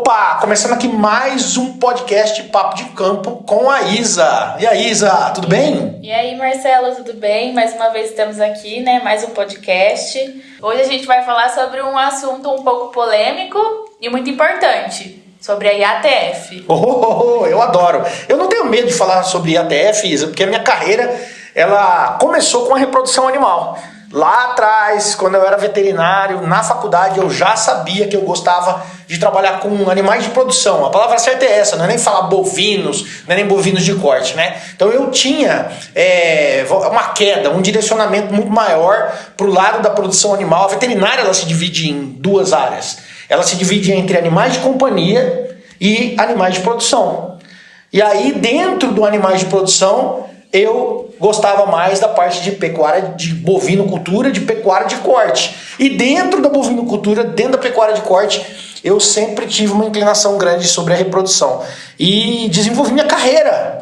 Opa, começando aqui mais um podcast Papo de Campo com a Isa. E aí, Isa, tudo bem? E aí, Marcelo, tudo bem? Mais uma vez estamos aqui, né? Mais um podcast. Hoje a gente vai falar sobre um assunto um pouco polêmico e muito importante, sobre a IATF. Eu adoro. Eu não tenho medo de falar sobre IATF, Isa, porque a minha carreira, ela começou com a reprodução animal. Lá atrás, quando eu era veterinário, na faculdade, eu já sabia que eu gostava de trabalhar com animais de produção. A palavra certa é essa, não é nem falar bovinos, não é nem bovinos de corte, né? Então eu tinha uma queda, um direcionamento muito maior para o lado da produção animal. A veterinária, ela se divide em duas áreas. Ela se divide entre animais de companhia e animais de produção. E aí, dentro do animais de produção, eu gostava mais da parte de pecuária de bovinocultura, de pecuária de corte. E dentro da bovinocultura, dentro da pecuária de corte, eu sempre tive uma inclinação grande sobre a reprodução. E desenvolvi minha carreira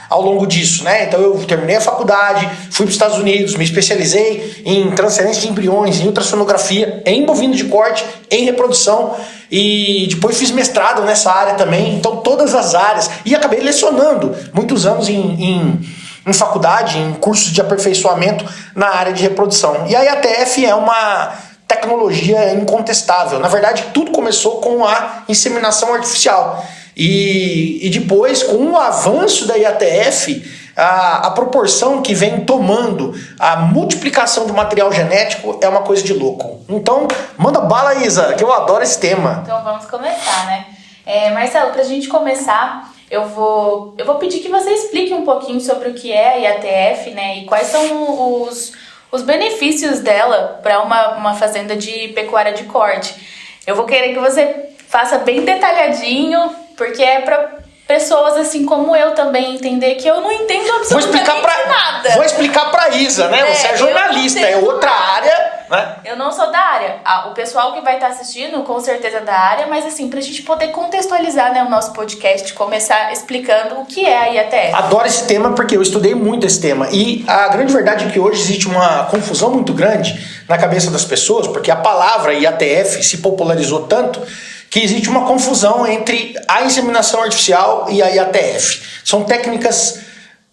ao longo disso, né? Então eu terminei a faculdade, fui para os Estados Unidos, me especializei em transferência de embriões, em ultrassonografia, em bovino de corte, em reprodução. E depois fiz mestrado nessa área também. Então todas as áreas. E acabei lecionando muitos anos em faculdade, em cursos de aperfeiçoamento na área de reprodução. E a IATF é uma tecnologia incontestável. Na verdade, tudo começou com a inseminação artificial. E depois, com o avanço da IATF, a proporção que vem tomando a multiplicação do material genético é uma coisa de louco. Então, manda bala, Isa, que eu adoro esse tema. Então vamos começar, né? Marcelo, pra gente começar, eu vou pedir que você explique um pouquinho sobre o que é a IATF, né? E quais são os benefícios dela para uma fazenda de pecuária de corte. Eu vou querer que você faça bem detalhadinho, porque é para pessoas assim como eu também entender que eu não entendo absolutamente nada. Vou explicar pra Isa, né? Você é jornalista, é outra área, né? Eu não sou da área. O pessoal que vai estar assistindo, com certeza é da área, mas assim, pra gente poder contextualizar, né, o nosso podcast, começar explicando o que é a IATF. Adoro esse tema porque eu estudei muito esse tema. E a grande verdade é que hoje existe uma confusão muito grande na cabeça das pessoas, porque a palavra IATF se popularizou tanto que existe uma confusão entre a inseminação artificial e a IATF. São técnicas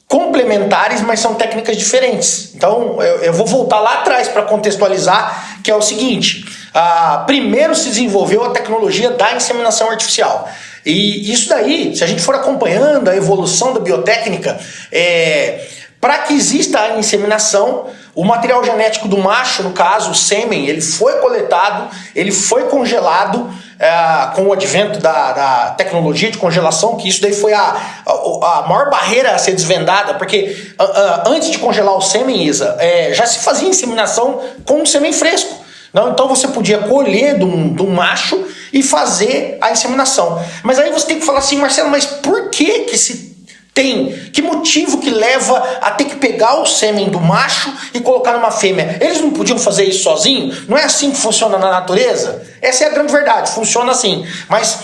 complementares, mas são técnicas diferentes. Então, eu vou voltar lá atrás para contextualizar, que é o seguinte. Primeiro se desenvolveu a tecnologia da inseminação artificial. E isso daí, se a gente for acompanhando a evolução da biotécnica, para que exista a inseminação, o material genético do macho, no caso, o sêmen, ele foi coletado, ele foi congelado, com o advento da tecnologia de congelação, que isso daí foi a maior barreira a ser desvendada, porque antes de congelar o sêmen, Isa, já se fazia inseminação com um sêmen fresco. Não? Então você podia colher de um macho e fazer a inseminação. Mas aí você tem que falar assim, Marcelo, mas por que motivo que leva a ter que pegar o sêmen do macho e colocar numa fêmea? Eles não podiam fazer isso sozinhos? Não é assim que funciona na natureza? Essa é a grande verdade, funciona assim. Mas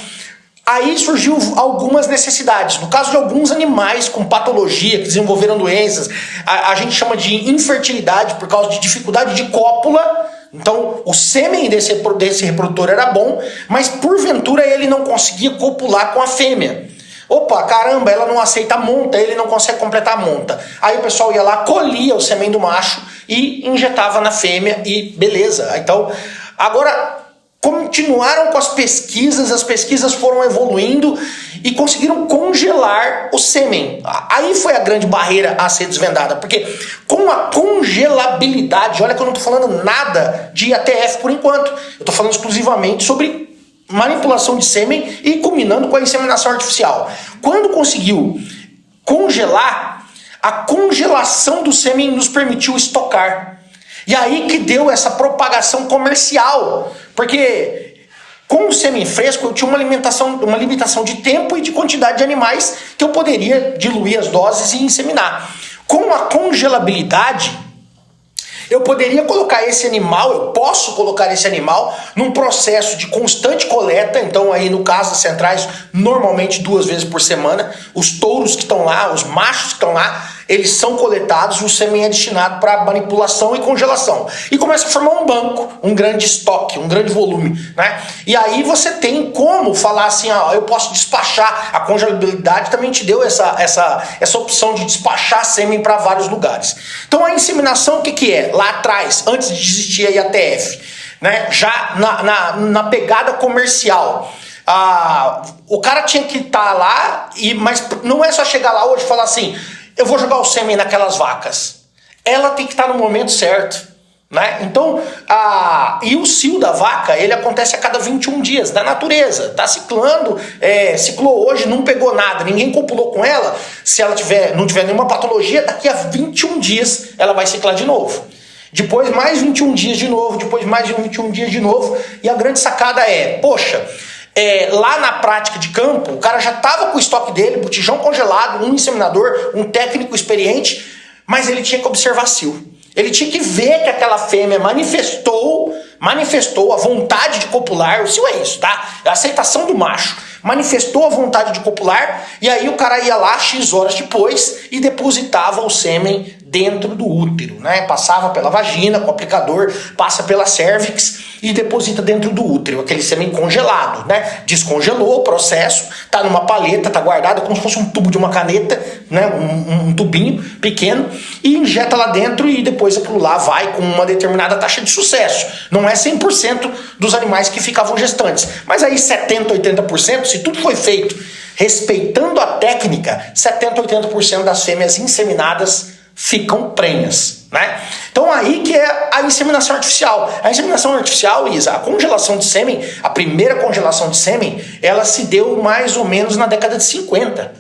aí surgiu algumas necessidades. No caso de alguns animais com patologia, que desenvolveram doenças, a gente chama de infertilidade por causa de dificuldade de cópula. Então o sêmen desse reprodutor era bom, mas porventura ele não conseguia copular com a fêmea. Opa, caramba, ela não aceita a monta, ele não consegue completar a monta. Aí o pessoal ia lá, colhia o sêmen do macho e injetava na fêmea e beleza. Então, agora continuaram com as pesquisas foram evoluindo e conseguiram congelar o sêmen. Aí foi a grande barreira a ser desvendada, porque com a congelabilidade, olha que eu não estou falando nada de IATF por enquanto, eu estou falando exclusivamente sobre manipulação de sêmen e culminando com a inseminação artificial. Quando conseguiu congelar, a congelação do sêmen nos permitiu estocar. E aí que deu essa propagação comercial, porque com o sêmen fresco eu tinha uma limitação de tempo e de quantidade de animais que eu poderia diluir as doses e inseminar. Com a congelabilidade, eu poderia colocar esse animal, eu posso colocar esse animal num processo de constante coleta. Então aí no caso das centrais, normalmente 2 vezes por semana, os touros que estão lá, os machos que estão lá, eles são coletados e o sêmen é destinado para manipulação e congelação. E começa a formar um banco, um grande estoque, um grande volume, né? E aí você tem como falar assim, eu posso despachar. A congelabilidade também te deu essa opção de despachar sêmen para vários lugares. Então a inseminação, o que é? Lá atrás, antes de existir a IATF, né? Já na pegada comercial. O cara tinha que estar lá, mas não é só chegar lá hoje e falar assim, eu vou jogar o sêmen naquelas vacas. Ela tem que estar no momento certo, né? Então, e o cio da vaca, ele acontece a cada 21 dias, da natureza. Tá ciclando, ciclou hoje, não pegou nada, ninguém copulou com ela. Se ela não tiver nenhuma patologia, daqui a 21 dias ela vai ciclar de novo. Depois mais 21 dias de novo, depois mais 21 dias de novo. E a grande sacada lá na prática de campo, o cara já estava com o estoque dele, botijão congelado, um inseminador, um técnico experiente, mas ele tinha que observar cio. Ele tinha que ver que aquela fêmea manifestou a vontade de copular. O cio é isso, tá? É a aceitação do macho. Manifestou a vontade de copular, e aí o cara ia lá X horas depois e depositava o sêmen dentro do útero, né? Passava pela vagina com o aplicador, passa pela cervix e deposita dentro do útero, aquele sêmen congelado, né? Descongelou o processo, tá numa paleta, tá guardado como se fosse um tubo de uma caneta, né? Um tubinho pequeno, e injeta lá dentro, e depois aquilo lá vai com uma determinada taxa de sucesso. Não é 100% dos animais que ficavam gestantes, mas aí 70%, 80%, se tudo foi feito respeitando a técnica, 70%, 80% das fêmeas inseminadas ficam prenhas, né? Então aí que é a inseminação artificial. A inseminação artificial, Isa, a congelação de sêmen, a primeira congelação de sêmen, ela se deu mais ou menos na década de 50.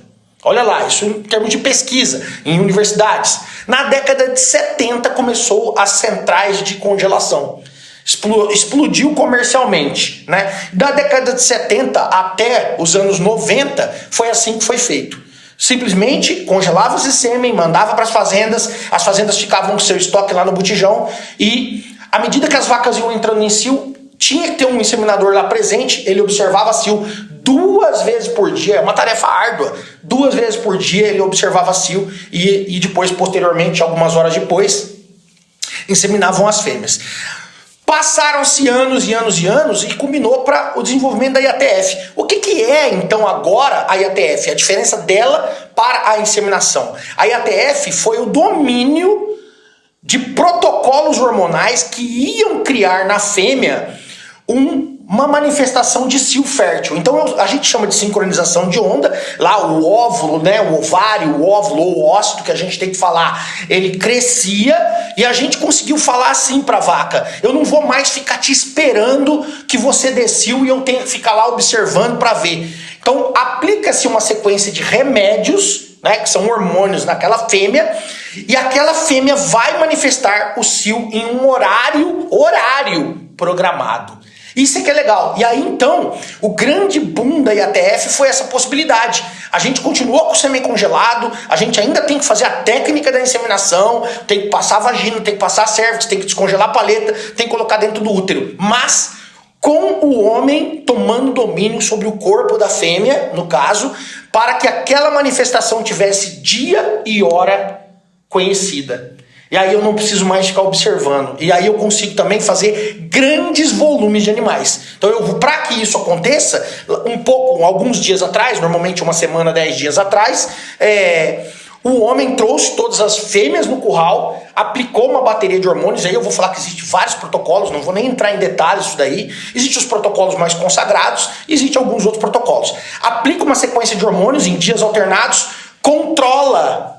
Olha lá, isso em termos de pesquisa, em universidades. Na década de 70 começou as centrais de congelação. Explodiu comercialmente, né? Da década de 70 até os anos 90 foi assim que foi feito. Simplesmente congelava esse sêmen, mandava para as fazendas ficavam com seu estoque lá no botijão, e à medida que as vacas iam entrando em cio, tinha que ter um inseminador lá presente, ele observava cio 2 vezes por dia, é uma tarefa árdua, 2 vezes por dia ele observava cio, e depois, posteriormente, algumas horas depois, inseminavam as fêmeas. Passaram-se anos e anos e anos e culminou para o desenvolvimento da IATF. O que é, então, agora a IATF? A diferença dela para a inseminação. A IATF foi o domínio de protocolos hormonais que iam criar na fêmea uma manifestação de cio fértil. Então a gente chama de sincronização de onda. Lá o óvulo, né, o ovário, o óvulo ou o ócito, que a gente tem que falar, ele crescia, e a gente conseguiu falar assim para a vaca: eu não vou mais ficar te esperando que você dê cio e eu tenho que ficar lá observando para ver. Então aplica-se uma sequência de remédios, né, que são hormônios naquela fêmea, e aquela fêmea vai manifestar o cio em um horário programado. Isso é que é legal. E aí, então, o grande boom da IATF foi essa possibilidade. A gente continuou com o sêmen congelado, a gente ainda tem que fazer a técnica da inseminação, tem que passar a vagina, tem que passar a cervix, tem que descongelar a paleta, tem que colocar dentro do útero. Mas com o homem tomando domínio sobre o corpo da fêmea, no caso, para que aquela manifestação tivesse dia e hora conhecida. E aí eu não preciso mais ficar observando. E aí eu consigo também fazer grandes volumes de animais. Então, para que isso aconteça, alguns dias atrás, normalmente uma semana, 10 dias atrás, o homem trouxe todas as fêmeas no curral, aplicou uma bateria de hormônios. Aí eu vou falar que existem vários protocolos, não vou nem entrar em detalhes disso daí. Existem os protocolos mais consagrados, existem alguns outros protocolos. Aplica uma sequência de hormônios em dias alternados, controla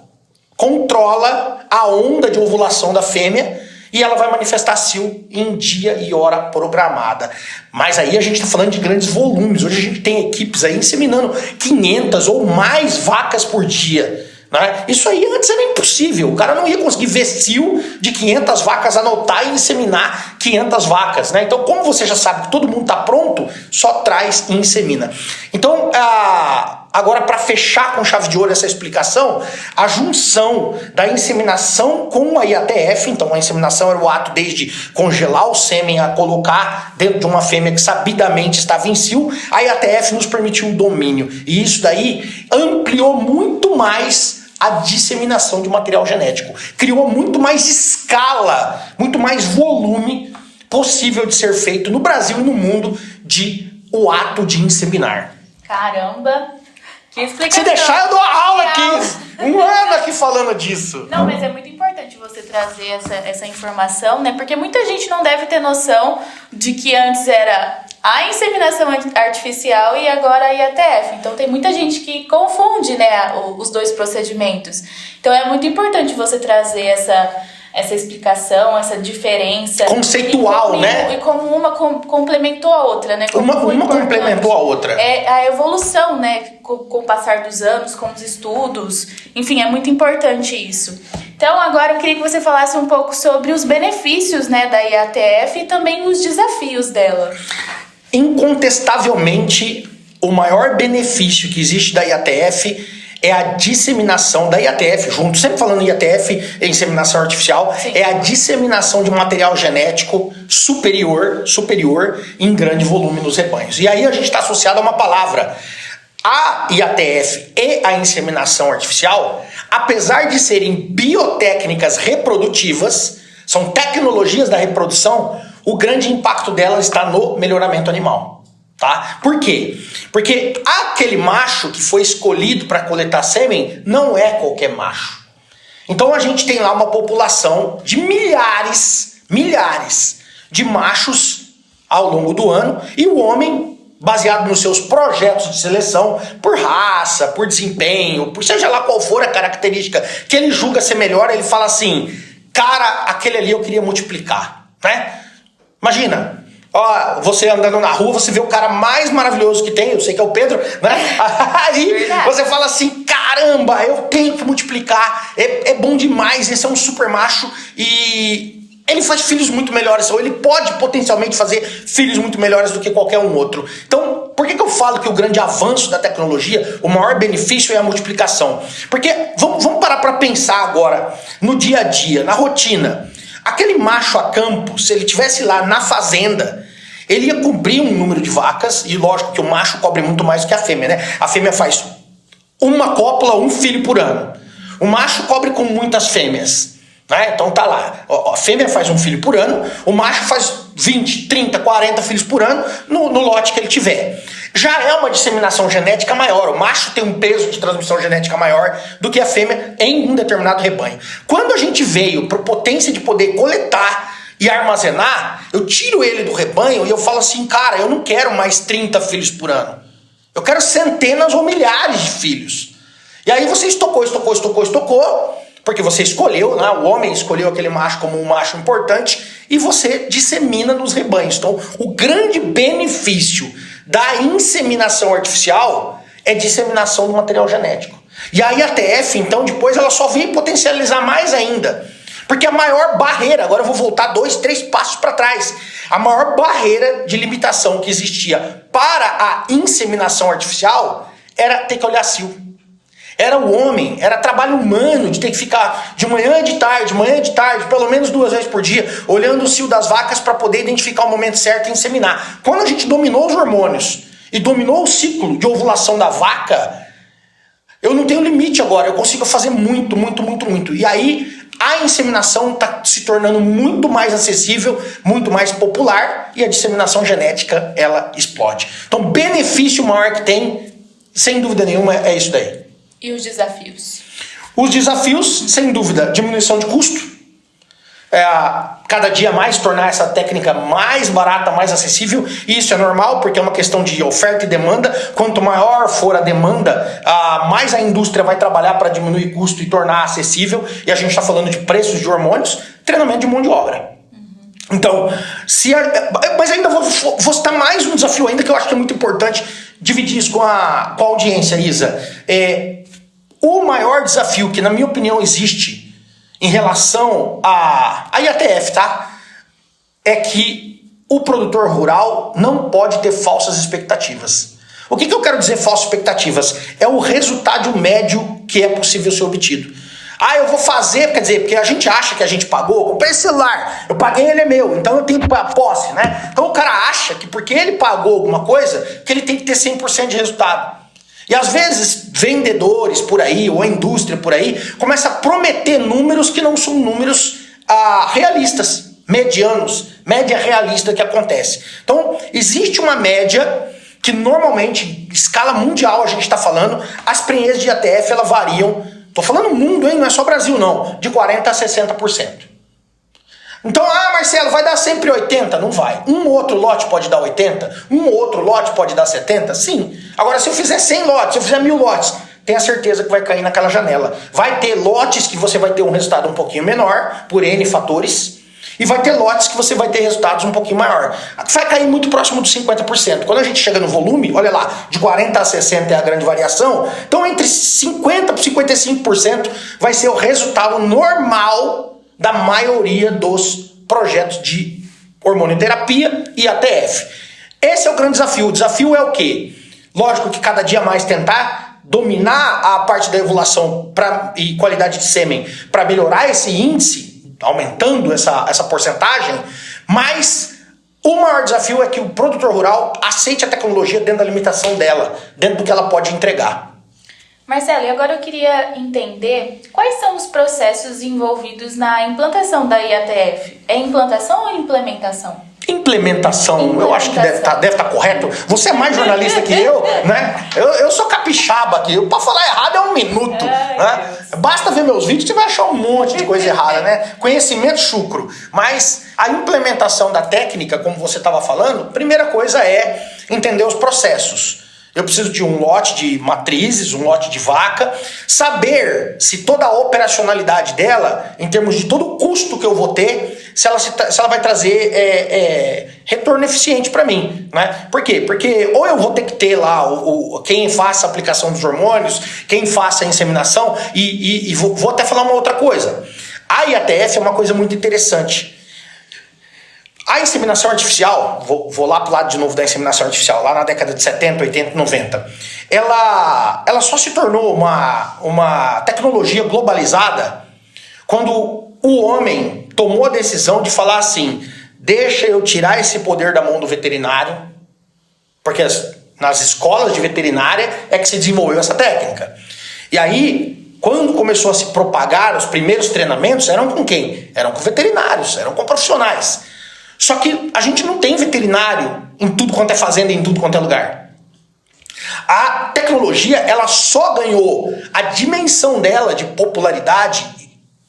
a onda de ovulação da fêmea, e ela vai manifestar cio em dia e hora programada. Mas aí a gente está falando de grandes volumes. Hoje a gente tem equipes aí inseminando 500 ou mais vacas por dia, né? Isso aí antes era impossível. O cara não ia conseguir ver cio de 500 vacas, anotar e inseminar 500 vacas, né? Então, como você já sabe que todo mundo está pronto, só traz e insemina. Então, agora, para fechar com chave de ouro essa explicação, a junção da inseminação com a IATF, então a inseminação era o ato desde congelar o sêmen a colocar dentro de uma fêmea que sabidamente estava em cio, a IATF nos permitiu o domínio. E isso daí ampliou muito mais a disseminação de material genético. Criou muito mais escala, muito mais volume possível de ser feito no Brasil e no mundo o ato de inseminar. Caramba! Que explicação. Se deixar, eu dou a aula aqui. Um ano aqui falando disso. Não, mas é muito importante você trazer essa informação, né? Porque muita gente não deve ter noção de que antes era a inseminação artificial e agora a IATF. Então tem muita gente que confunde, né, os dois procedimentos. Então é muito importante você trazer essa explicação, essa diferença conceitual, né? E como uma complementou a outra, né? Uma complementou a outra. É a evolução, né? Com o passar dos anos, com os estudos. Enfim, é muito importante isso. Então, agora eu queria que você falasse um pouco sobre os benefícios, né, da IATF e também os desafios dela. Incontestavelmente, o maior benefício que existe da IATF é a disseminação da IATF, junto, sempre falando IATF, inseminação artificial, sim, é a disseminação de material genético superior em grande volume nos rebanhos. E aí a gente está associado a uma palavra. A IATF e a inseminação artificial, apesar de serem biotécnicas reprodutivas, são tecnologias da reprodução, o grande impacto delas está no melhoramento animal. Tá? Por quê? Porque aquele macho que foi escolhido para coletar sêmen não é qualquer macho. Então a gente tem lá uma população de milhares de machos ao longo do ano, e o homem, baseado nos seus projetos de seleção, por raça, por desempenho, por seja lá qual for a característica que ele julga ser melhor, ele fala assim, cara, aquele ali eu queria multiplicar, né? Imagina, ó, você andando na rua, você vê o cara mais maravilhoso que tem, eu sei que é o Pedro, né? Aí você fala assim, caramba, eu tenho que multiplicar, é bom demais, esse é um super macho e ele faz filhos muito melhores, ou ele pode potencialmente fazer filhos muito melhores do que qualquer um outro. Então, por que eu falo que o grande avanço da tecnologia, o maior benefício é a multiplicação? Porque, vamos parar para pensar agora, no dia a dia, na rotina. Aquele macho a campo, se ele estivesse lá na fazenda, ele ia cobrir um número de vacas, e lógico que o macho cobre muito mais do que a fêmea, né? A fêmea faz uma cópula, um filho por ano. O macho cobre com muitas fêmeas, né? Então tá lá, a fêmea faz um filho por ano, o macho faz 20, 30, 40 filhos por ano no lote que ele tiver. Já é uma disseminação genética maior, o macho tem um peso de transmissão genética maior do que a fêmea em um determinado rebanho. Quando a gente veio para a potência de poder coletar e armazenar, eu tiro ele do rebanho e eu falo assim, cara, eu não quero mais 30 filhos por ano, eu quero centenas ou milhares de filhos. E aí você estocou, porque você escolheu, né? O homem escolheu aquele macho como um macho importante e você dissemina nos rebanhos. Então, o grande benefício da inseminação artificial é disseminação do material genético. E a IATF, então, depois ela só vem potencializar mais ainda. Porque a maior barreira, agora eu vou voltar 2, 3 passos para trás, a maior barreira de limitação que existia para a inseminação artificial era ter que olhar cio. Era o homem, era trabalho humano de ter que ficar de manhã e de tarde, pelo menos 2 vezes por dia, olhando o cio das vacas para poder identificar o momento certo e inseminar. Quando a gente dominou os hormônios e dominou o ciclo de ovulação da vaca, eu não tenho limite agora, eu consigo fazer muito. E aí a inseminação está se tornando muito mais acessível, muito mais popular, e a disseminação genética, ela explode. Então, benefício maior que tem, sem dúvida nenhuma, é isso daí. E os desafios? Os desafios, sem dúvida, diminuição de custo. Cada dia mais tornar essa técnica mais barata, mais acessível. E isso é normal, porque é uma questão de oferta e demanda. Quanto maior for a demanda, mais a indústria vai trabalhar para diminuir custo e tornar acessível. E a gente está falando de preços de hormônios, treinamento de mão de obra. Então, mas ainda vou citar mais um desafio ainda que eu acho que é muito importante dividir isso com a audiência, Isa. O maior desafio que, na minha opinião, existe em relação à IATF, tá? É que o produtor rural não pode ter falsas expectativas. O que eu quero dizer falsas expectativas? É o resultado médio que é possível ser obtido. Eu vou fazer, quer dizer, porque a gente acha que a gente pagou, comprei esse celular, eu paguei, ele é meu, então eu tenho posse, né? Então o cara acha que porque ele pagou alguma coisa, que ele tem que ter 100% de resultado. E às vezes vendedores por aí, ou a indústria por aí, começa a prometer números que não são números realistas, medianos, média realista que acontece. Então, existe uma média que normalmente, escala mundial a gente está falando, as premissas de ATF elas variam, tô falando mundo, hein? Não é só Brasil não, de 40% a 60%. Então, Marcelo, vai dar sempre 80%? Não vai. Um outro lote pode dar 80%? Um outro lote pode dar 70%? Sim. Agora, se eu fizer 100 lotes, se eu fizer 1000 lotes, tenha certeza que vai cair naquela janela. Vai ter lotes que você vai ter um resultado um pouquinho menor, por N fatores, e vai ter lotes que você vai ter resultados um pouquinho maior. Vai cair muito próximo dos 50%. Quando a gente chega no volume, olha lá, de 40% a 60% é a grande variação, então entre 50% e 55% vai ser o resultado normal da maioria dos projetos de hormonioterapia e ATF. Esse é o grande desafio. O desafio é o quê? Lógico que cada dia mais tentar dominar a parte da ovulação e qualidade de sêmen para melhorar esse índice, aumentando essa porcentagem, mas o maior desafio é que o produtor rural aceite a tecnologia dentro da limitação dela, dentro do que ela pode entregar. Marcelo, e agora eu queria entender quais são os processos envolvidos na implantação da IATF. É implantação ou implementação? Implementação, eu acho que deve tá correto. Você é mais jornalista que eu, né? Eu sou capixaba aqui. Pra falar errado é um minuto. Né? Basta ver meus vídeos que você vai achar um monte de coisa errada, né? Conhecimento chucro. Mas a implementação da técnica, como você estava falando, primeira coisa é entender os processos. Eu preciso de um lote de matrizes, um lote de vaca, saber se toda a operacionalidade dela, em termos de todo o custo que eu vou ter, se ela vai trazer retorno eficiente para mim. Né? Por quê? Porque ou eu vou ter que ter lá quem faça a aplicação dos hormônios, quem faça a inseminação, e vou até falar uma outra coisa. A IATF é uma coisa muito interessante. A inseminação artificial, vou lá pro lado de novo da inseminação artificial, lá na década de 70, 80, 90, ela só se tornou uma tecnologia globalizada quando o homem tomou a decisão de falar assim, deixa eu tirar esse poder da mão do veterinário, porque nas escolas de veterinária é que se desenvolveu essa técnica. E aí, quando começou a se propagar, os primeiros treinamentos eram com quem? Eram com veterinários, eram com profissionais. Só que a gente não tem veterinário em tudo quanto é fazenda, em tudo quanto é lugar. A tecnologia, ela só ganhou a dimensão dela de popularidade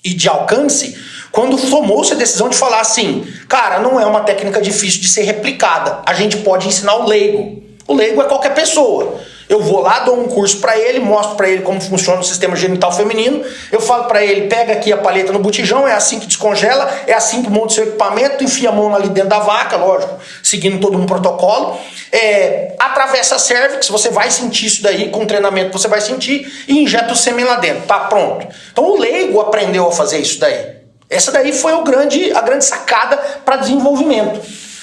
e de alcance quando tomou-se a decisão de falar assim, cara, não é uma técnica difícil de ser replicada. A gente pode ensinar o leigo. O leigo é qualquer pessoa. Eu vou lá, dou um curso para ele, mostro para ele como funciona o sistema genital feminino, eu falo para ele, pega aqui a paleta no botijão, é assim que descongela, é assim que monta o seu equipamento, enfia a mão ali dentro da vaca, lógico, seguindo todo um protocolo, atravessa a cervix, você vai sentir isso daí, com treinamento você vai sentir, e injeta o sêmen lá dentro, tá pronto. Então o leigo aprendeu a fazer isso daí. Essa daí foi a grande sacada para desenvolvimento.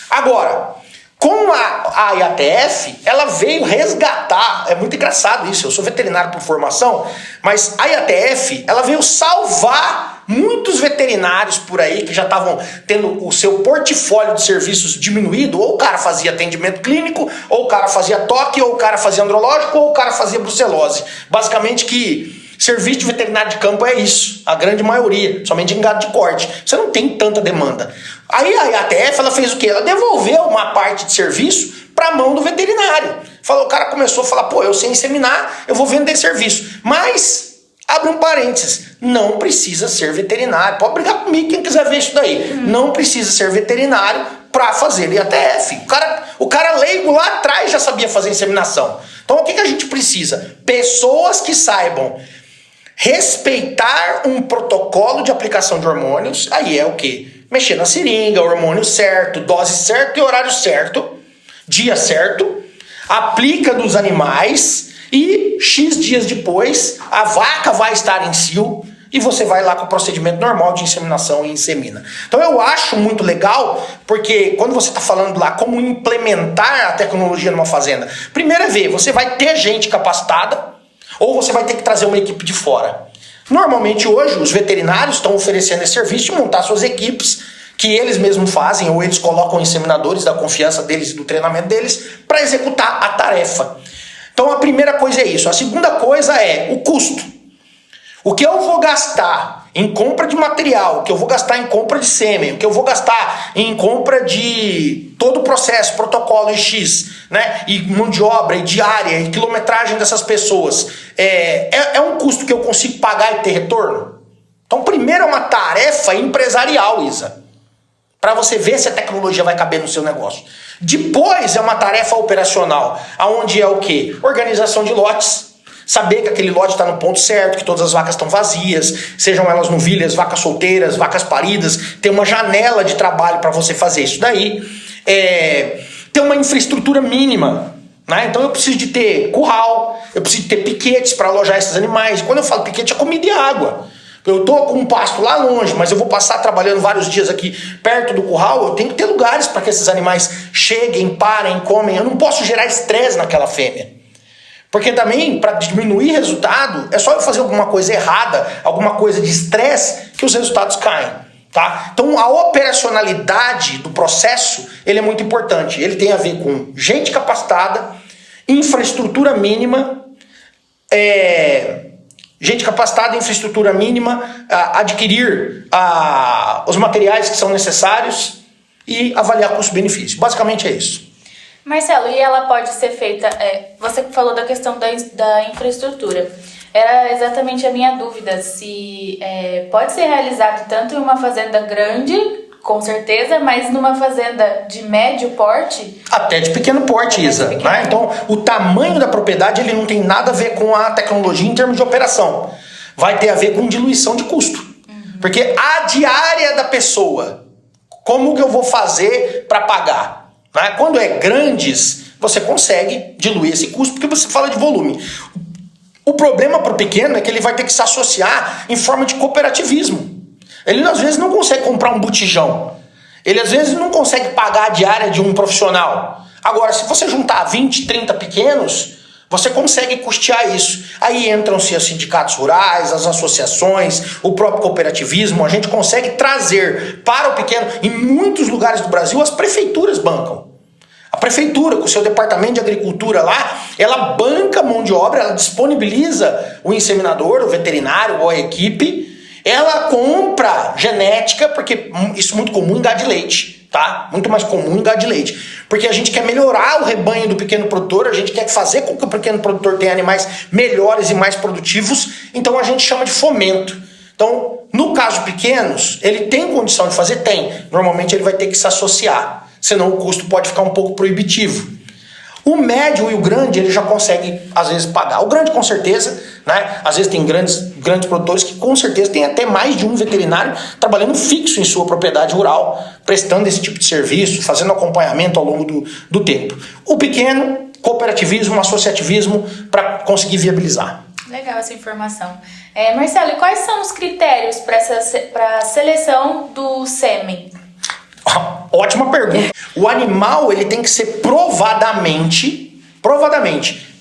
Agora, com a IATF, ela veio resgatar, é muito engraçado isso, eu sou veterinário por formação, mas a IATF, ela veio salvar muitos veterinários por aí que já estavam tendo o seu portfólio de serviços diminuído, ou o cara fazia atendimento clínico, ou o cara fazia toque, ou o cara fazia andrológico, ou o cara fazia brucelose. Basicamente que serviço de veterinário de campo é isso, a grande maioria, somente em gado de corte. Você não tem tanta demanda. Aí a IATF, ela fez o quê? Ela devolveu uma parte de serviço para a mão do veterinário. O cara começou a falar, pô, eu sei inseminar, eu vou vender serviço. Mas, abre um parênteses, não precisa ser veterinário. Pode brigar comigo quem quiser ver isso daí. Não precisa ser veterinário para fazer IATF. O cara leigo lá atrás já sabia fazer inseminação. Então o que a gente precisa? Pessoas que saibam respeitar um protocolo de aplicação de hormônios, aí é o quê? Mexer na seringa, hormônio certo, dose certa e horário certo, dia certo, aplica nos animais e X dias depois a vaca vai estar em cio e você vai lá com o procedimento normal de inseminação e insemina. Então eu acho muito legal, porque quando você está falando lá como implementar a tecnologia numa fazenda, primeiro é ver, você vai ter gente capacitada, ou você vai ter que trazer uma equipe de fora. Normalmente hoje os veterinários estão oferecendo esse serviço de montar suas equipes que eles mesmos fazem, ou eles colocam inseminadores da confiança deles e do treinamento deles para executar a tarefa. Então a primeira coisa é isso. A segunda coisa é o custo. O que eu vou gastar em compra de material, o que eu vou gastar em compra de sêmen, o que eu vou gastar em compra de todo o processo, protocolo e X, né? E mão de obra, e diária, e quilometragem dessas pessoas. É um custo que eu consigo pagar e ter retorno? Então primeiro é uma tarefa empresarial, Isa, para você ver se a tecnologia vai caber no seu negócio. Depois é uma tarefa operacional, onde é o quê? Organização de lotes. Saber que aquele lote está no ponto certo, que todas as vacas estão vazias, sejam elas novilhas, vacas solteiras, vacas paridas, tem uma janela de trabalho para você fazer isso daí. Ter uma infraestrutura mínima, né? Então eu preciso de ter curral, eu preciso de ter piquetes para alojar esses animais. Quando eu falo piquete, é comida e água. Eu estou com um pasto lá longe, mas eu vou passar trabalhando vários dias aqui perto do curral, eu tenho que ter lugares para que esses animais cheguem, parem, comem. Eu não posso gerar estresse naquela fêmea. Porque também, para diminuir resultado, é só eu fazer alguma coisa errada, alguma coisa de estresse, que os resultados caem. Tá? Então a operacionalidade do processo ele é muito importante. Ele tem a ver com gente capacitada, infraestrutura mínima, adquirir os materiais que são necessários e avaliar custo-benefício. Basicamente é isso. Marcelo, e ela pode ser feita... você falou da questão da infraestrutura. Era exatamente a minha dúvida, se pode ser realizado tanto em uma fazenda grande, com certeza, mas numa fazenda de médio porte? Até de pequeno porte, Isa. Né? Então, o tamanho da propriedade ele não tem nada a ver com a tecnologia em termos de operação. Vai ter a ver com diluição de custo. Porque a diária da pessoa, como que eu vou fazer para pagar? Né? Quando é grandes, você consegue diluir esse custo, porque você fala de volume. O problema para o pequeno é que ele vai ter que se associar em forma de cooperativismo. Ele às vezes não consegue comprar um botijão. Ele às vezes não consegue pagar a diária de um profissional. Agora, se você juntar 20, 30 pequenos, você consegue custear isso. Aí entram-se os sindicatos rurais, as associações, o próprio cooperativismo. A gente consegue trazer para o pequeno. Em muitos lugares do Brasil, as prefeituras bancam. A prefeitura, com o seu departamento de agricultura lá, ela banca a mão de obra, ela disponibiliza o inseminador, o veterinário ou a equipe. Ela compra genética, porque isso é muito comum em gado de leite, tá? Muito mais comum em gado de leite. Porque a gente quer melhorar o rebanho do pequeno produtor, a gente quer fazer com que o pequeno produtor tenha animais melhores e mais produtivos, então a gente chama de fomento. Então, no caso de pequenos, ele tem condição de fazer? Tem. Normalmente ele vai ter que se associar, senão o custo pode ficar um pouco proibitivo. O médio e o grande, ele já consegue, às vezes, pagar. O grande, com certeza, né? Às vezes tem grandes produtores que, com certeza, tem até mais de um veterinário trabalhando fixo em sua propriedade rural, prestando esse tipo de serviço, fazendo acompanhamento ao longo do tempo. O pequeno, cooperativismo, associativismo, para conseguir viabilizar. Legal essa informação. Marcelo, e quais são os critérios para a seleção do sêmen? Ótima pergunta. O animal ele tem que ser provadamente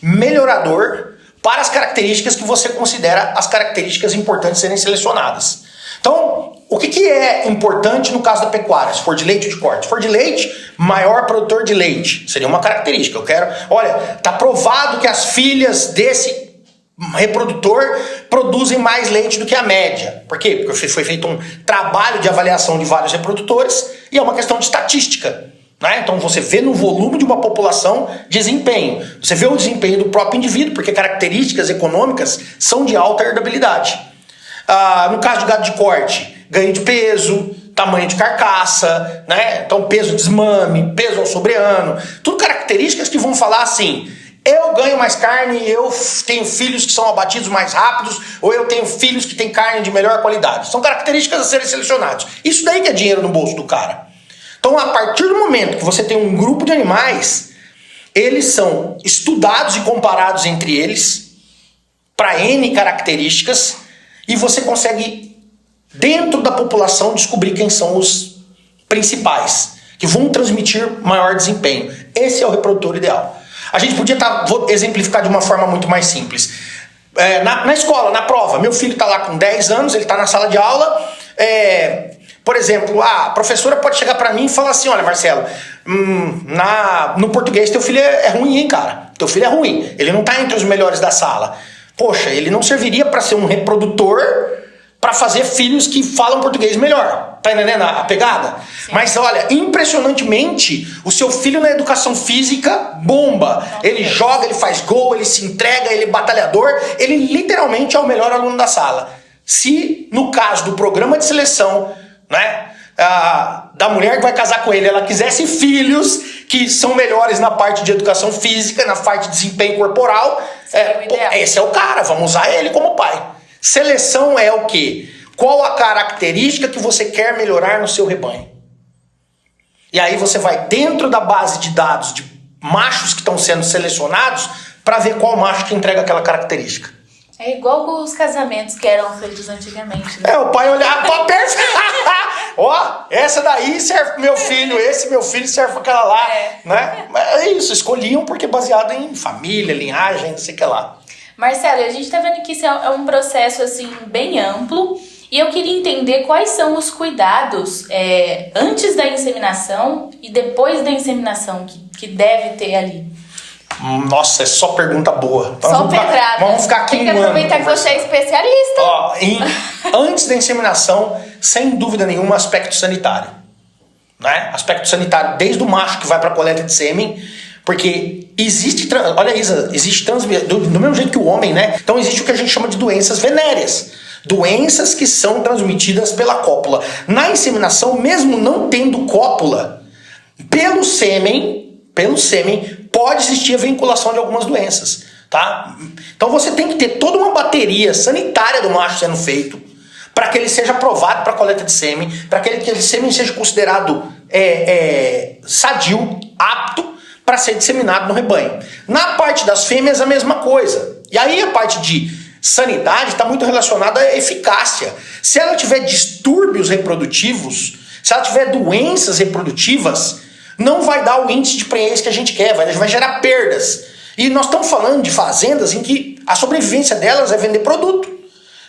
melhorador para as características que você considera as características importantes serem selecionadas. Então, o que é importante no caso da pecuária? Se for de leite ou de corte? Se for de leite, maior produtor de leite. Seria uma característica. Está provado que as filhas desse reprodutor produzem mais leite do que a média. Por quê? Porque foi feito um trabalho de avaliação de vários reprodutores e é uma questão de estatística. Né? Então você vê no volume de uma população desempenho. Você vê o desempenho do próprio indivíduo, porque características econômicas são de alta herdabilidade. No caso de gado de corte, ganho de peso, tamanho de carcaça, né? Então peso de desmame, peso ao sobreano, tudo características que vão falar assim: eu ganho mais carne, eu tenho filhos que são abatidos mais rápidos, ou eu tenho filhos que têm carne de melhor qualidade. São características a serem selecionadas. Isso daí que é dinheiro no bolso do cara. Então, a partir do momento que você tem um grupo de animais, eles são estudados e comparados entre eles para N características e você consegue, dentro da população, descobrir quem são os principais, que vão transmitir maior desempenho. Esse é o reprodutor ideal. A gente podia vou exemplificar de uma forma muito mais simples. Na escola, na prova, meu filho está lá com 10 anos, ele está na sala de aula, Por exemplo, a professora pode chegar pra mim e falar assim, olha, Marcelo, no português teu filho é ruim, hein, cara? Teu filho é ruim, ele não tá entre os melhores da sala. Poxa, ele não serviria pra ser um reprodutor pra fazer filhos que falam português melhor. Tá entendendo a pegada? Sim. Mas olha, impressionantemente, o seu filho na educação física bomba. Ele joga, ele faz gol, ele se entrega, ele é batalhador, ele literalmente é o melhor aluno da sala. Se, no caso do programa de seleção, né, da mulher que vai casar com ele, ela quisesse filhos que são melhores na parte de educação física, na parte de desempenho corporal, esse é o cara, vamos usar ele como pai. Seleção é o quê? Qual a característica que você quer melhorar no seu rebanho? E aí você vai dentro da base de dados de machos que estão sendo selecionados para ver qual macho que entrega aquela característica. É igual os casamentos que eram feitos antigamente, né? O pai olhava pra perfeito. Ó, essa daí serve pro meu filho, esse meu filho serve pra aquela lá, né? É isso, escolhiam porque baseado em família, linhagem, não sei o que lá. Marcelo, a gente tá vendo que isso é um processo, assim, bem amplo. E eu queria entender quais são os cuidados antes da inseminação e depois da inseminação que deve ter ali. Nossa, é só pergunta boa. Então, só pedrada. Vamos ficar aqui. Tem que aproveitar que você é especialista. Ó, antes da inseminação, sem dúvida nenhuma, aspecto sanitário. Né? Aspecto sanitário desde o macho que vai para a coleta de sêmen, porque existe, olha Isa, existe transmissão, do mesmo jeito que o homem, né? Então existe o que a gente chama de doenças venéreas. Doenças que são transmitidas pela cópula. Na inseminação, mesmo não tendo cópula, pelo sêmen, pode existir a vinculação de algumas doenças, tá? Então você tem que ter toda uma bateria sanitária do macho sendo feito para que ele seja aprovado para coleta de sêmen, para que aquele sêmen seja considerado sadio, apto para ser disseminado no rebanho. Na parte das fêmeas, a mesma coisa. E aí a parte de sanidade está muito relacionada à eficácia. Se ela tiver distúrbios reprodutivos, se ela tiver doenças reprodutivas, não vai dar o índice de prenhez que a gente quer, vai gerar perdas. E nós estamos falando de fazendas em que a sobrevivência delas é vender produto.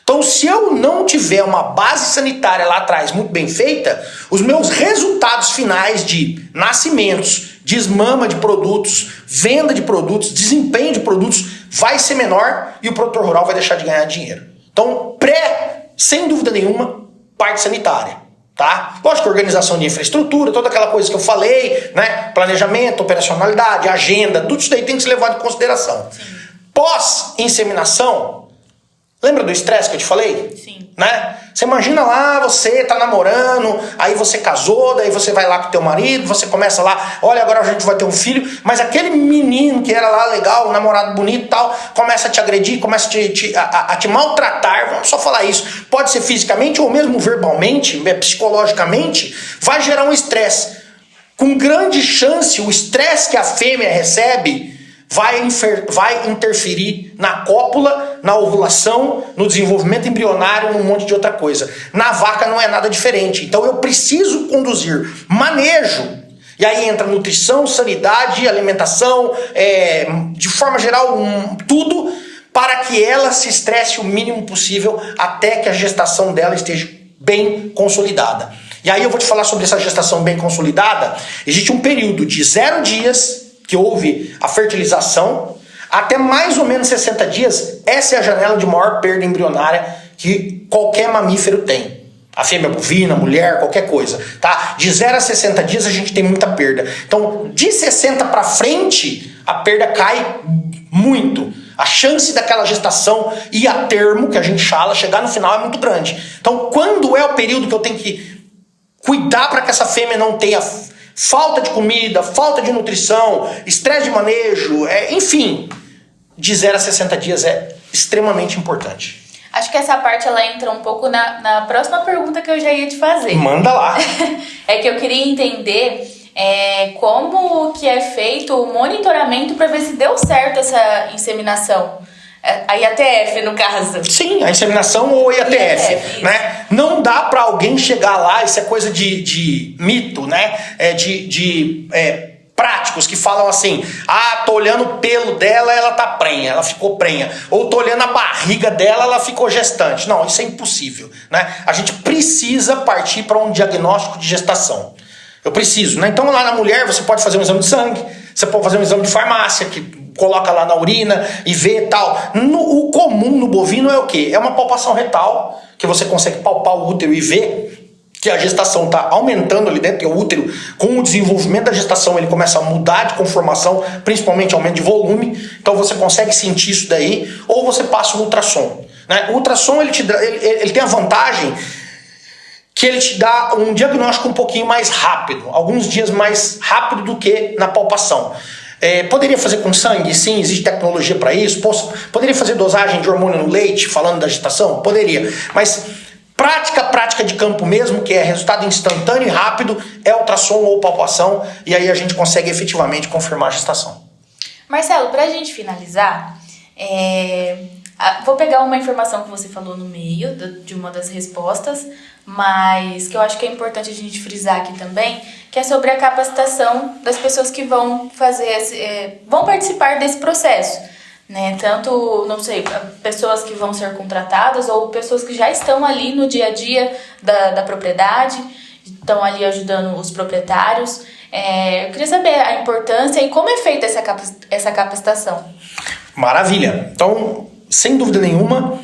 Então, se eu não tiver uma base sanitária lá atrás muito bem feita, os meus resultados finais de nascimentos, desmama de produtos, venda de produtos, desempenho de produtos vai ser menor e o produtor rural vai deixar de ganhar dinheiro. Então, sem dúvida nenhuma, parte sanitária. Tá? Lógico, organização de infraestrutura, toda aquela coisa que eu falei, né? Planejamento, operacionalidade, agenda, tudo isso daí tem que ser levado em consideração. Pós-inseminação, lembra do estresse que eu te falei? Sim. Né? Você imagina lá, você tá namorando, aí você casou, daí você vai lá com teu marido, você começa lá, olha, agora a gente vai ter um filho, mas aquele menino que era lá legal, um namorado bonito e tal, começa a te agredir, começa a te maltratar, vamos só falar isso, pode ser fisicamente ou mesmo verbalmente, psicologicamente, vai gerar um estresse. Com grande chance, o estresse que a fêmea recebe vai interferir na cópula, na ovulação, no desenvolvimento embrionário, num monte de outra coisa. Na vaca não é nada diferente. Então eu preciso conduzir manejo, e aí entra nutrição, sanidade, alimentação, de forma geral, tudo, para que ela se estresse o mínimo possível até que a gestação dela esteja bem consolidada. E aí eu vou te falar sobre essa gestação bem consolidada. Existe um período de 0 dias que houve a fertilização, até mais ou menos 60 dias, essa é a janela de maior perda embrionária que qualquer mamífero tem. A fêmea bovina, mulher, qualquer coisa. Tá? De 0 a 60 dias a gente tem muita perda. Então, de 60 para frente, a perda cai muito. A chance daquela gestação ir a termo, que a gente fala, chegar no final é muito grande. Então, quando é o período que eu tenho que cuidar para que essa fêmea não tenha falta de comida, falta de nutrição, estresse de manejo, enfim, de 0 a 60 dias é extremamente importante. Acho que essa parte ela entra um pouco na próxima pergunta que eu já ia te fazer. Manda lá. É que eu queria entender como que é feito o monitoramento para ver se deu certo essa inseminação. A IATF, no caso. Sim, a inseminação ou IATF, né? Não dá para alguém chegar lá, isso é coisa de mito, né? práticos que falam assim: ah, tô olhando o pelo dela, ela tá prenha, ela ficou prenha. Ou tô olhando a barriga dela, ela ficou gestante. Não, isso é impossível, né? A gente precisa partir para um diagnóstico de gestação. Eu preciso, né? Então lá na mulher você pode fazer um exame de sangue, você pode fazer um exame de farmácia, que coloca lá na urina e vê e tal. O comum no bovino é o quê? É uma palpação retal, que você consegue palpar o útero e ver que a gestação está aumentando ali dentro, que o útero, com o desenvolvimento da gestação, ele começa a mudar de conformação, principalmente aumento de volume, então você consegue sentir isso daí, ou você passa o ultrassom, né? O ultrassom ele tem a vantagem que ele te dá um diagnóstico um pouquinho mais rápido, alguns dias mais rápido do que na palpação. Poderia fazer com sangue? Sim, existe tecnologia para isso. Poderia fazer dosagem de hormônio no leite, falando da gestação? Poderia, mas prática de campo mesmo, que é resultado instantâneo e rápido, é ultrassom ou palpação, e aí a gente consegue efetivamente confirmar a gestação. Marcelo, pra gente finalizar, vou pegar uma informação que você falou no meio de uma das respostas, mas que eu acho que é importante a gente frisar aqui também, que é sobre a capacitação das pessoas que vão vão participar desse processo. Né? Tanto, não sei, pessoas que vão ser contratadas ou pessoas que já estão ali no dia a dia da propriedade, estão ali ajudando os proprietários. Eu queria saber a importância e como é feita essa capacitação. Maravilha! Então, sem dúvida nenhuma,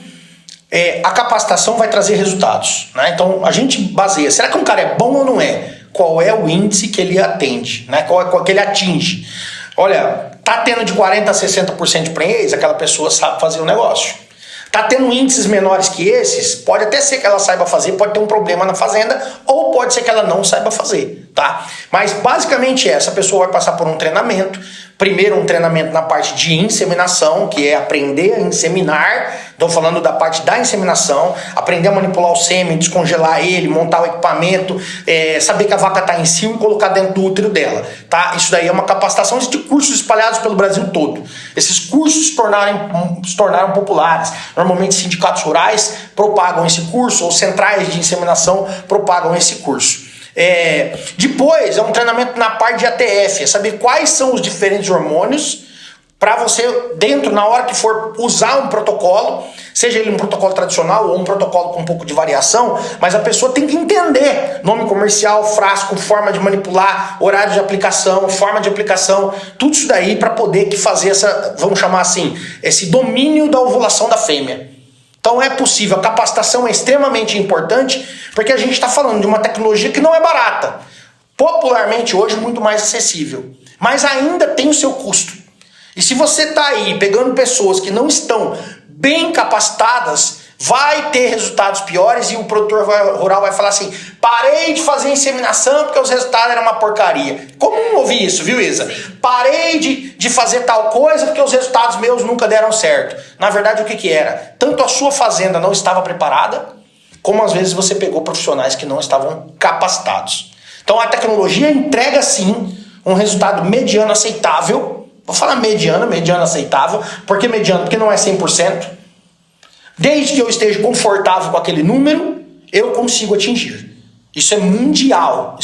a capacitação vai trazer resultados, né? Então, a gente baseia, será que um cara é bom ou não é? Qual é o índice que ele atende, né? Qual que ele atinge? Olha, tá tendo de 40% a 60% de prenhez, aquela pessoa sabe fazer o negócio. Tá tendo índices menores que esses, pode até ser que ela saiba fazer, pode ter um problema na fazenda, ou pode ser que ela não saiba fazer, tá? Mas basicamente essa pessoa vai passar por um treinamento. Primeiro um treinamento na parte de inseminação, que é aprender a inseminar. Estou falando da parte da inseminação, aprender a manipular o sêmen, descongelar ele, montar o equipamento, saber que a vaca está em cio e colocar dentro do útero dela, tá? Isso daí é uma capacitação. Existem cursos espalhados pelo Brasil todo. Esses cursos se tornaram populares. Normalmente sindicatos rurais propagam esse curso, ou centrais de inseminação propagam esse curso. Depois é um treinamento na parte de ATF, é saber quais são os diferentes hormônios para você, na hora que for usar um protocolo, seja ele um protocolo tradicional ou um protocolo com um pouco de variação, mas a pessoa tem que entender nome comercial, frasco, forma de manipular, horário de aplicação, forma de aplicação, tudo isso daí para poder fazer vamos chamar assim, esse domínio da ovulação da fêmea. Então é possível, a capacitação é extremamente importante, porque a gente está falando de uma tecnologia que não é barata, popularmente hoje muito mais acessível, mas ainda tem o seu custo. E se você está aí pegando pessoas que não estão bem capacitadas, vai ter resultados piores e o produtor rural vai falar assim: parei de fazer inseminação porque os resultados eram uma porcaria. Como ouvir isso, viu, Isa? Parei de fazer tal coisa porque os resultados meus nunca deram certo. Na verdade, o que era? Tanto a sua fazenda não estava preparada, como às vezes você pegou profissionais que não estavam capacitados. Então a tecnologia entrega sim um resultado mediano aceitável. Vou falar mediano aceitável. Por que mediano? Porque não é 100%. Desde que eu esteja confortável com aquele número, eu consigo atingir. Isso é mundial.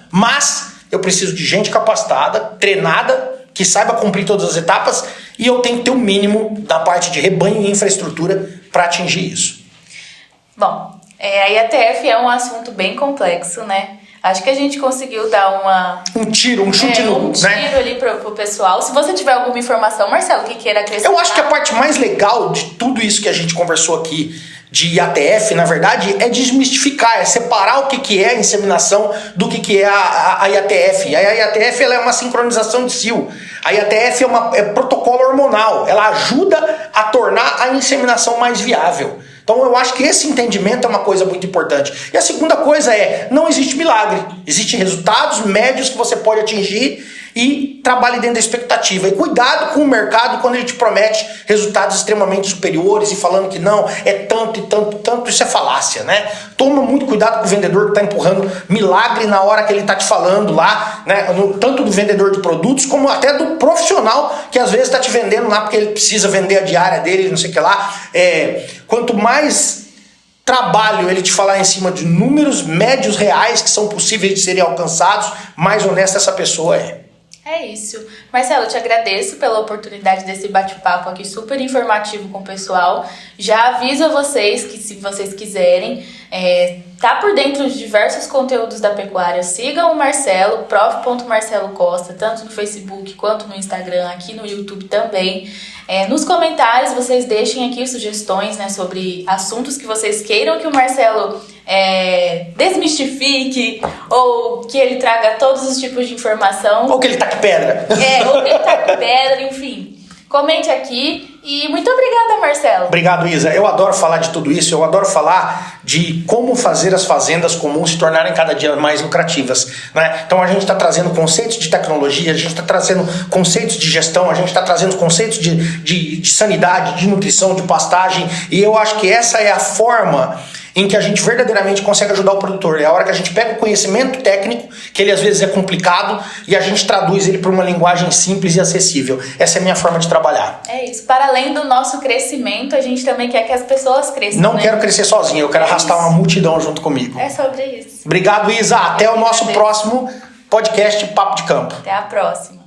Mas eu preciso de gente capacitada, treinada, que saiba cumprir todas as etapas, e eu tenho que ter o mínimo da parte de rebanho e infraestrutura para atingir isso. Bom, a IATF é um assunto bem complexo, né? Acho que a gente conseguiu dar um chute né? ali pro pessoal. Se você tiver alguma informação, Marcelo, que queira acrescentar. Eu acho que a parte mais legal de tudo isso que a gente conversou aqui de IATF, na verdade, é desmistificar, é separar o que é a inseminação do que é a IATF. A IATF ela é uma sincronização de cio. A IATF é protocolo hormonal. Ela ajuda a tornar a inseminação mais viável. Então eu acho que esse entendimento é uma coisa muito importante. E a segunda coisa não existe milagre. Existem resultados médios que você pode atingir e trabalhe dentro da expectativa. E cuidado com o mercado quando ele te promete resultados extremamente superiores e falando que não, é tanto e tanto, tanto. Isso é falácia, né? Toma muito cuidado com o vendedor que está empurrando milagre na hora que ele está te falando lá, né? Tanto do vendedor de produtos como até do profissional que às vezes está te vendendo lá porque ele precisa vender a diária dele, não sei o que lá. Quanto mais trabalho ele te falar em cima de números médios reais que são possíveis de serem alcançados, mais honesta essa pessoa é. É isso. Marcelo, eu te agradeço pela oportunidade desse bate-papo aqui super informativo com o pessoal. Já aviso a vocês que, se vocês quiserem tá por dentro de diversos conteúdos da pecuária, sigam o Marcelo, prof.Marcelo Costa, tanto no Facebook quanto no Instagram, aqui no YouTube também. Nos comentários vocês deixem aqui sugestões, né, sobre assuntos que vocês queiram que o Marcelo desmistifique, ou que ele traga todos os tipos de informação. Ou que ele taque pedra. Ou que ele taque pedra, enfim. Comente aqui e muito obrigada, Marcelo. Obrigado, Isa. Eu adoro falar de tudo isso, eu adoro falar de como fazer as fazendas comuns se tornarem cada dia mais lucrativas, né? Então a gente está trazendo conceitos de tecnologia, a gente está trazendo conceitos de gestão, a gente está trazendo conceitos de sanidade, de nutrição, de pastagem, e eu acho que essa é a forma em que a gente verdadeiramente consegue ajudar o produtor. É a hora que a gente pega o conhecimento técnico, que ele às vezes é complicado, e a gente traduz ele para uma linguagem simples e acessível. Essa é a minha forma de trabalhar. É isso. Para além do nosso crescimento, a gente também quer que as pessoas cresçam. Não quero crescer sozinho, eu quero arrastar uma multidão junto comigo. É sobre isso. Obrigado, Isa. Até o nosso próximo podcast Papo de Campo. Até a próxima.